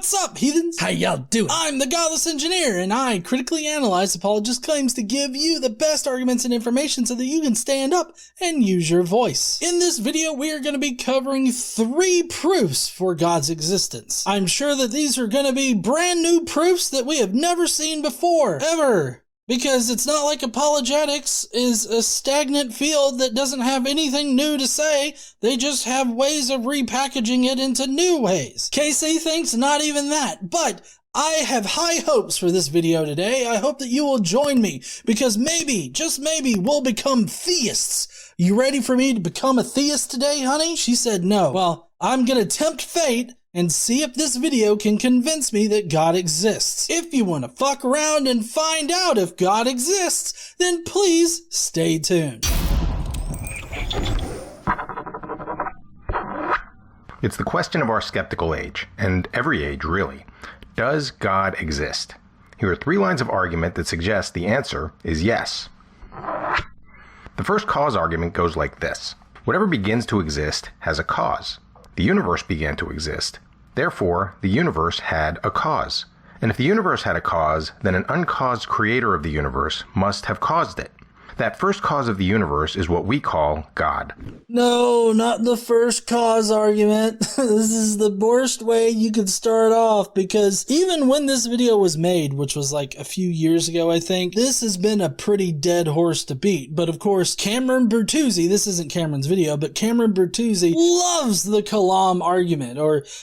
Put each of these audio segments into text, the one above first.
What's up, heathens? How y'all doing? I'm the Godless engineer, and I critically analyze apologist claims to give you the best arguments and information so that you can stand up and use your voice. In this video, we are going to be covering 3 proofs for God's existence. I'm sure that these are going to be brand new proofs that we have never seen before, ever. Because it's not like apologetics is a stagnant field that doesn't have anything new to say. They just have ways of repackaging it into new ways. KC thinks not even that, but I have high hopes for this video today. I hope that you will join me because maybe, just maybe, we'll become theists. You ready for me to become a theist today, honey? She said no. Well, I'm gonna tempt fate and see if this video can convince me that God exists. If you want to fuck around and find out if God exists, then please stay tuned. It's the question of our skeptical age, and every age really. Does God exist? Here are 3 lines of argument that suggest the answer is yes. The first cause argument goes like this. Whatever begins to exist has a cause. The universe began to exist. Therefore, the universe had a cause. And if the universe had a cause, then an uncaused creator of the universe must have caused it. That first cause of the universe is what we call God. No, not the first cause argument. This is the worst way you could start off, because even when this video was made, which was like a few years ago, I think, this has been a pretty dead horse to beat. But of course, Cameron Bertuzzi, this isn't Cameron's video, but Cameron Bertuzzi loves the Kalam argument,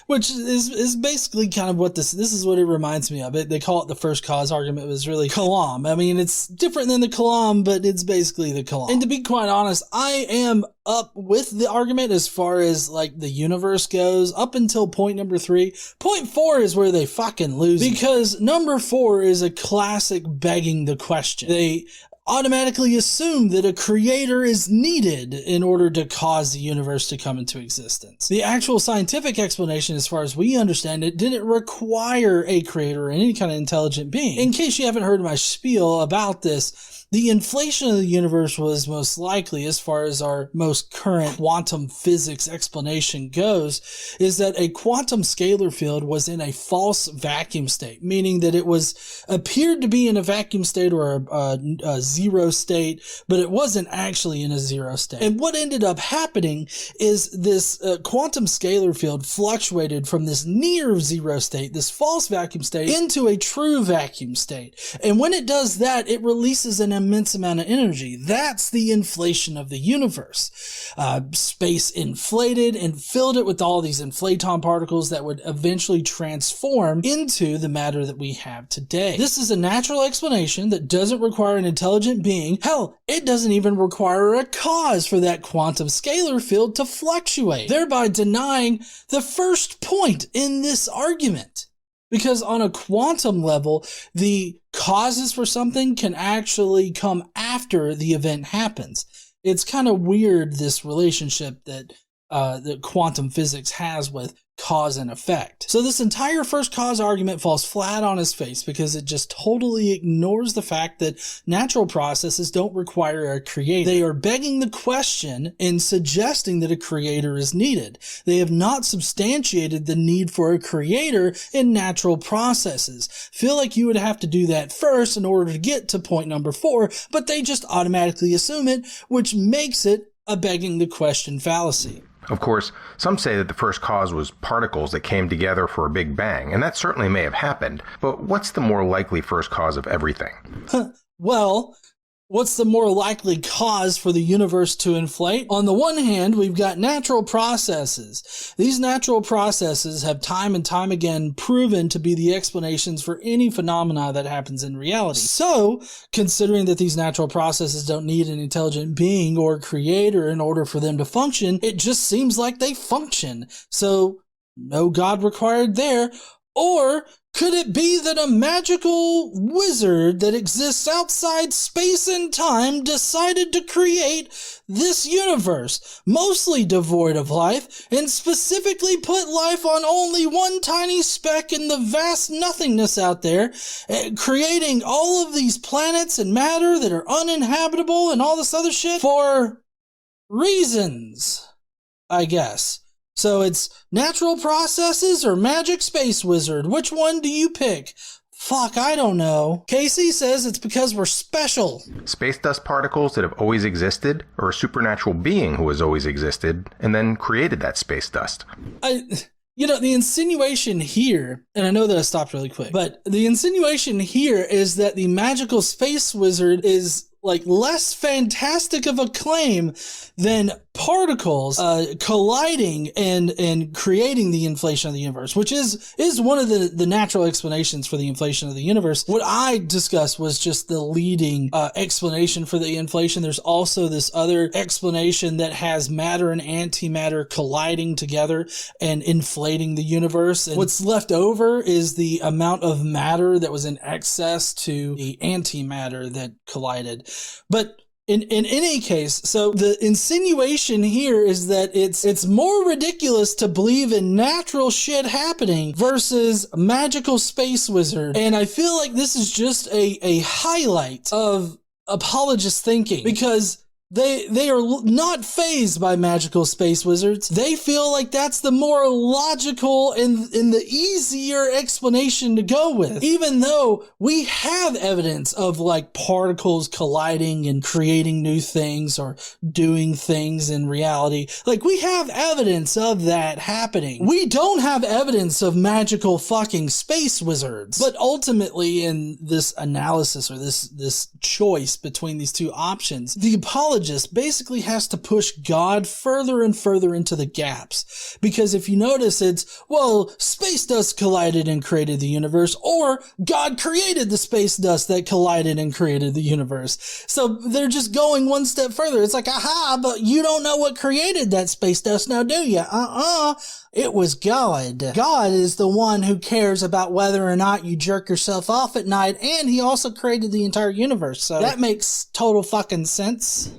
which is basically kind of what this is what it reminds me of. They call it the first cause argument. It was really Kalam. I mean, it's different than the Kalam, but it's basically the Kalam. And to be quite honest, I am up with the argument as far as like the universe goes up until point number 3. Point 4 is where they fucking lose me, because number 4 is a classic begging the question. They automatically assume that a creator is needed in order to cause the universe to come into existence. The actual scientific explanation, as far as we understand it, didn't require a creator or any kind of intelligent being. In case you haven't heard my spiel about this, the inflation of the universe was most likely, as far as our most current quantum physics explanation goes, is that a quantum scalar field was in a false vacuum state, meaning that it appeared to be in a vacuum state or a zero state, but it wasn't actually in a zero state. And what ended up happening is this quantum scalar field fluctuated from this near zero state, this false vacuum state, into a true vacuum state. And when it does that, it releases an immense amount of energy. That's the inflation of the universe. Space inflated and filled it with all these inflaton particles that would eventually transform into the matter that we have today. This is a natural explanation that doesn't require an intelligent being. Hell, it doesn't even require a cause for that quantum scalar field to fluctuate, thereby denying the first point in this argument. Because on a quantum level, the causes for something can actually come after the event happens. It's kind of weird, this relationship that quantum physics has with cause and effect. So this entire first cause argument falls flat on its face because it just totally ignores the fact that natural processes don't require a creator. They are begging the question and suggesting that a creator is needed. They have not substantiated the need for a creator in natural processes. Feel like you would have to do that first in order to get to point number 4, but they just automatically assume it, which makes it a begging the question fallacy. Of course, some say that the first cause was particles that came together for a big bang, and that certainly may have happened, but what's the more likely first cause of everything? Well, what's the more likely cause for the universe to inflate? On the one hand, we've got natural processes. These natural processes have time and time again proven to be the explanations for any phenomena that happens in reality. So, considering that these natural processes don't need an intelligent being or creator in order for them to function, it just seems like they function. So, no God required there. Or could it be that a magical wizard that exists outside space and time decided to create this universe, mostly devoid of life, and specifically put life on only one tiny speck in the vast nothingness out there, creating all of these planets and matter that are uninhabitable and all this other shit for reasons, I guess. So it's natural processes or magic space wizard. Which one do you pick? Fuck, I don't know. Casey says it's because we're special. Space dust particles that have always existed, or a supernatural being who has always existed and then created that space dust? The insinuation here, and I know that I stopped really quick, but the insinuation here is that the magical space wizard is like less fantastic of a claim than particles colliding and creating the inflation of the universe, which is one of the natural explanations for the inflation of the universe. What I discussed was just the leading explanation for the inflation. There's also this other explanation that has matter and antimatter colliding together and inflating the universe. And what's left over is the amount of matter that was in excess to the antimatter that collided. But in any case, so the insinuation here is that it's more ridiculous to believe in natural shit happening versus magical space wizard. And I feel like this is just a highlight of apologist thinking, because they are not fazed by magical space wizards. They feel like that's the more logical and the easier explanation to go with, even though we have evidence of like particles colliding and creating new things or doing things in reality. Like, we have evidence of that happening. We don't have evidence of magical fucking space wizards. But ultimately, in this analysis or this choice between these two options, the apologist basically has to push God further and further into the gaps. Because if you notice, it's, well, space dust collided and created the universe, or God created the space dust that collided and created the universe. So they're just going one step further. It's like, aha, but you don't know what created that space dust now, do you? It was God. God is the one who cares about whether or not you jerk yourself off at night, and he also created the entire universe. So that makes total fucking sense.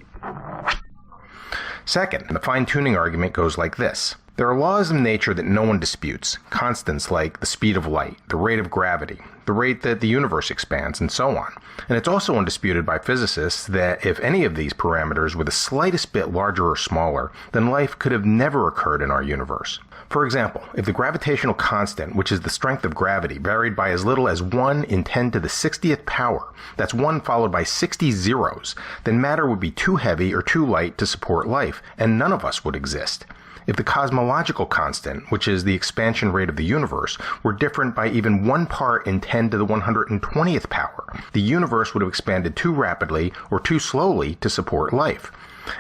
Second, the fine-tuning argument goes like this. There are laws of nature that no one disputes, constants like the speed of light, the rate of gravity, the rate that the universe expands, and so on. And it's also undisputed by physicists that if any of these parameters were the slightest bit larger or smaller, then life could have never occurred in our universe. For example, if the gravitational constant, which is the strength of gravity, varied by as little as 1 in 10 to the 60th power, that's 1 followed by 60 zeros, then matter would be too heavy or too light to support life, and none of us would exist. If the cosmological constant, which is the expansion rate of the universe, were different by even 1 part in 10 to the 120th power, the universe would have expanded too rapidly or too slowly to support life.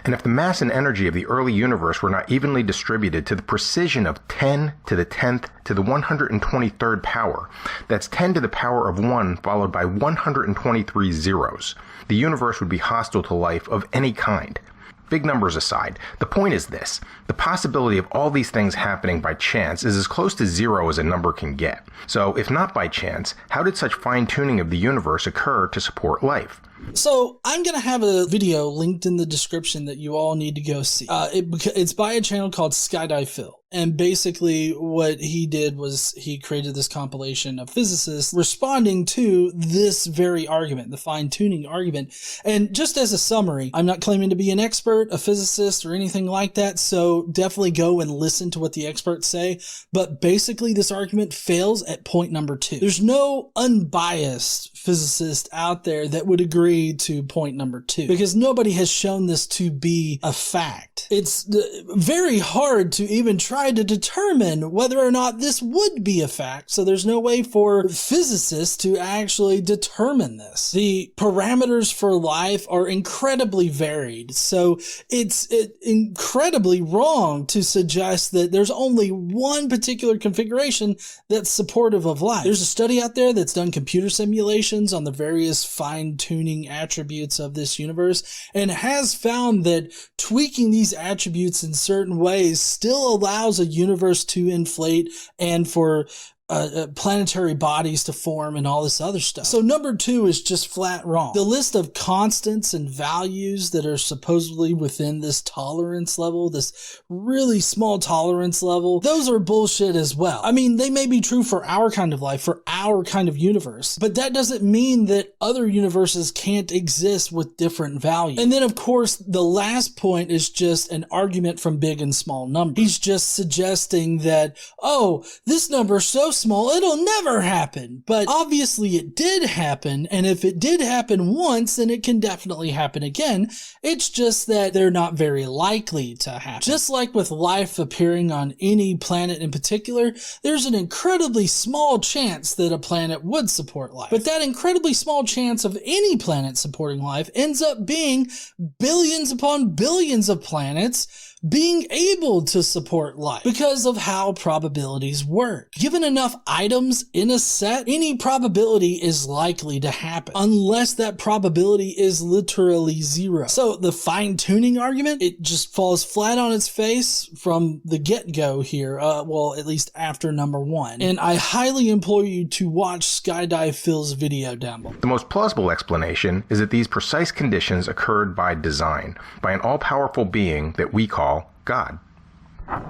And if the mass and energy of the early universe were not evenly distributed to the precision of 10 to the 10th to the 123rd power, that's 10 to the power of 1 followed by 123 zeros, the universe would be hostile to life of any kind. Big numbers aside, the point is this. The possibility of all these things happening by chance is as close to zero as a number can get. So, if not by chance, how did such fine-tuning of the universe occur to support life? So I'm going to have a video linked in the description that you all need to go see. It's by a channel called Skydive Phil. And basically what he did was he created this compilation of physicists responding to this very argument, the fine-tuning argument. And just as a summary, I'm not claiming to be an expert, a physicist, or anything like that, so definitely go and listen to what the experts say. But basically this argument fails at point number 2. There's no unbiased physicist out there that would agree to point number 2, because nobody has shown this to be a fact. It's very hard to even try to determine whether or not this would be a fact, so there's no way for physicists to actually determine this. The parameters for life are incredibly varied, so it's incredibly wrong to suggest that there's only one particular configuration that's supportive of life. There's a study out there that's done computer simulations on the various fine-tuning attributes of this universe and has found that tweaking these attributes in certain ways still allows a universe to inflate and for planetary bodies to form and all this other stuff. So number 2 is just flat wrong. The list of constants and values that are supposedly within this tolerance level, this really small tolerance level, those are bullshit as well. I mean, they may be true for our kind of life, for our kind of universe, but that doesn't mean that other universes can't exist with different values. And then of course, the last point is just an argument from big and small numbers. He's just suggesting that, oh, this number is so small, it'll never happen. But obviously it did happen. And if it did happen once, then it can definitely happen again. It's just that they're not very likely to happen. Just like with life appearing on any planet in particular, there's an incredibly small chance that a planet would support life. But that incredibly small chance of any planet supporting life ends up being billions upon billions of planets being able to support life because of how probabilities work. Given enough items in a set, any probability is likely to happen unless that probability is literally 0. So the fine-tuning argument, it just falls flat on its face from the get-go here, well, at least after number 1. And I highly implore you to watch Skydive Phil's video down below. The most plausible explanation is that these precise conditions occurred by design, by an all-powerful being that we call God.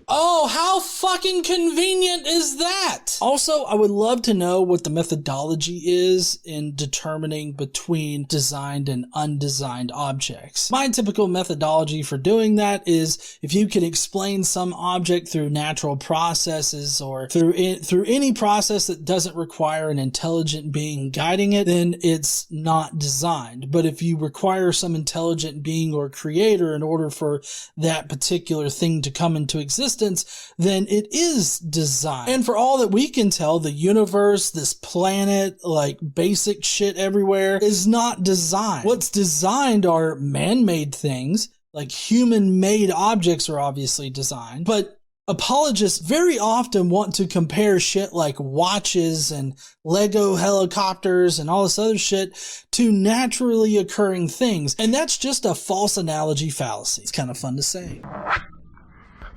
Oh, how fucking convenient is that? Also, I would love to know what the methodology is in determining between designed and undesigned objects. My typical methodology for doing that is if you can explain some object through natural processes or through any process that doesn't require an intelligent being guiding it, then it's not designed. But if you require some intelligent being or creator in order for that particular thing to come into existence, then it is designed. And for all that we can tell, the universe, this planet, like basic shit everywhere, is not designed. What's designed are man-made things, like human-made objects are obviously designed, but apologists very often want to compare shit like watches and Lego helicopters and all this other shit to naturally occurring things. And that's just a false analogy fallacy. It's kind of fun to say.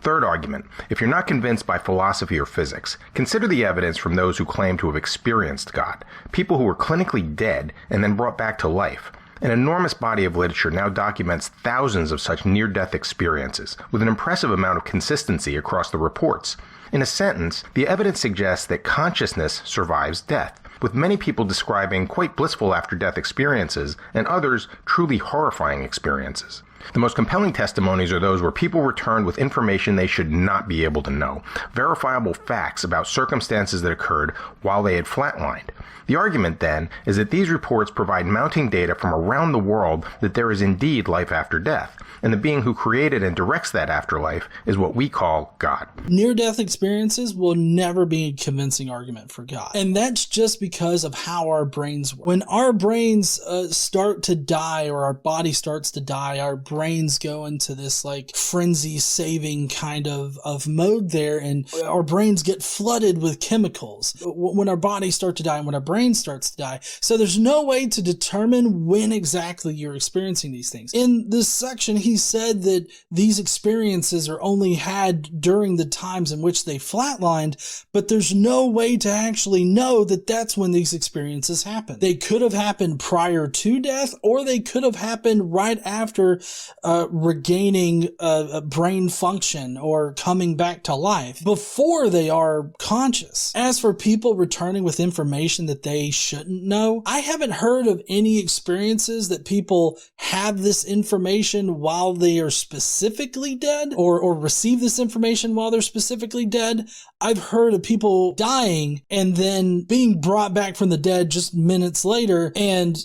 Third argument, if you're not convinced by philosophy or physics, consider the evidence from those who claim to have experienced God, people who were clinically dead and then brought back to life. An enormous body of literature now documents thousands of such near-death experiences, with an impressive amount of consistency across the reports. In a sentence, the evidence suggests that consciousness survives death, with many people describing quite blissful after-death experiences and others truly horrifying experiences. The most compelling testimonies are those where people returned with information they should not be able to know, verifiable facts about circumstances that occurred while they had flatlined. The argument, then, is that these reports provide mounting data from around the world that there is indeed life after death, and the being who created and directs that afterlife is what we call God. Near-death experiences will never be a convincing argument for God. And that's just because of how our brains work. When our brains start to die, or our body starts to die, our brains go into this like frenzy-saving kind of mode there, and our brains get flooded with chemicals when our bodies start to die and when our brain starts to die. So there's no way to determine when exactly you're experiencing these things. In this section, he said that these experiences are only had during the times in which they flatlined, but there's no way to actually know that that's when these experiences happen. They could have happened prior to death, or they could have happened right after regaining a brain function or coming back to life, before they are conscious. As for people returning with information that they shouldn't know, I haven't heard of any experiences that people have this information while they are specifically dead, or receive this information while they're specifically dead. I've heard of people dying and then being brought back from the dead just minutes later, and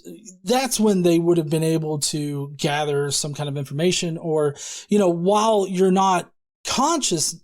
that's when they would have been able to gather some kind of information, or, while you're not conscious,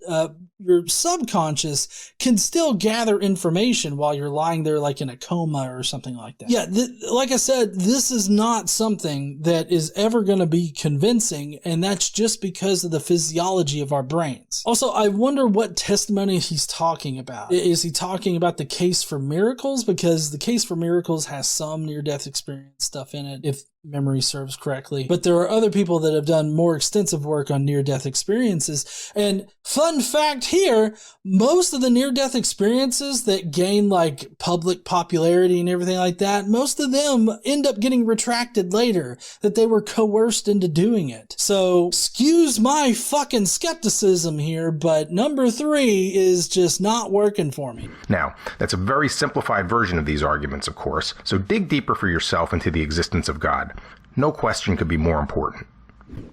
your subconscious can still gather information while you're lying there like in a coma or something like that. Yeah, like I said, this is not something that is ever going to be convincing, and that's just because of the physiology of our brains. Also, I wonder what testimony he's talking about. Is he talking about the case for miracles? Because the case for miracles has some near-death experience stuff in it. If memory serves correctly. But there are other people that have done more extensive work on near-death experiences. And fun fact here, most of the near-death experiences that gain like public popularity and everything like that, most of them end up getting retracted later, that they were coerced into doing it. So excuse my fucking skepticism here, but number 3 is just not working for me. Now, that's a very simplified version of these arguments, of course, so dig deeper for yourself into the existence of God. No question could be more important.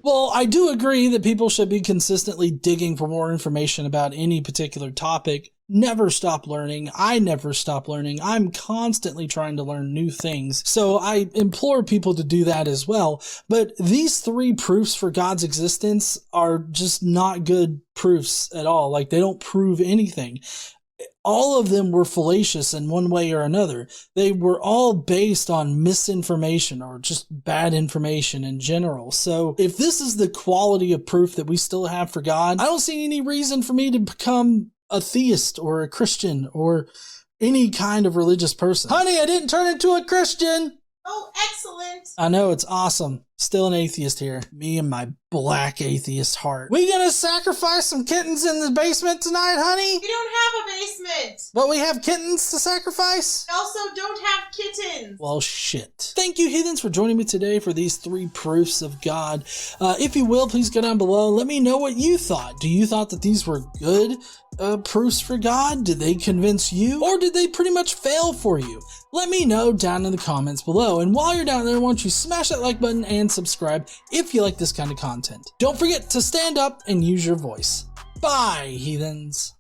Well, I do agree that people should be consistently digging for more information about any particular topic. Never stop learning. I never stop learning. I'm constantly trying to learn new things. So I implore people to do that as well. But these 3 proofs for God's existence are just not good proofs at all. Like, they don't prove anything. All of them were fallacious in one way or another. They were all based on misinformation or just bad information in general. So if this is the quality of proof that we still have for God, I don't see any reason for me to become a theist or a Christian or any kind of religious person. Honey, I didn't turn into a Christian. Oh, excellent. I know, it's awesome. Still an atheist here. Me and my black atheist heart. We gonna sacrifice some kittens in the basement tonight, honey? We don't have a basement. But we have kittens to sacrifice? We also don't have kittens. Well, shit. Thank you, heathens, for joining me today for these 3 proofs of God. If you will, please go down below. Let me know what you thought. Do you thought that these were good proofs for God? Did they convince you? Or did they pretty much fail for you? Let me know down in the comments below. And while you're down there, why don't you smash that like button and subscribe if you like this kind of content. Don't forget to stand up and use your voice. Bye, heathens.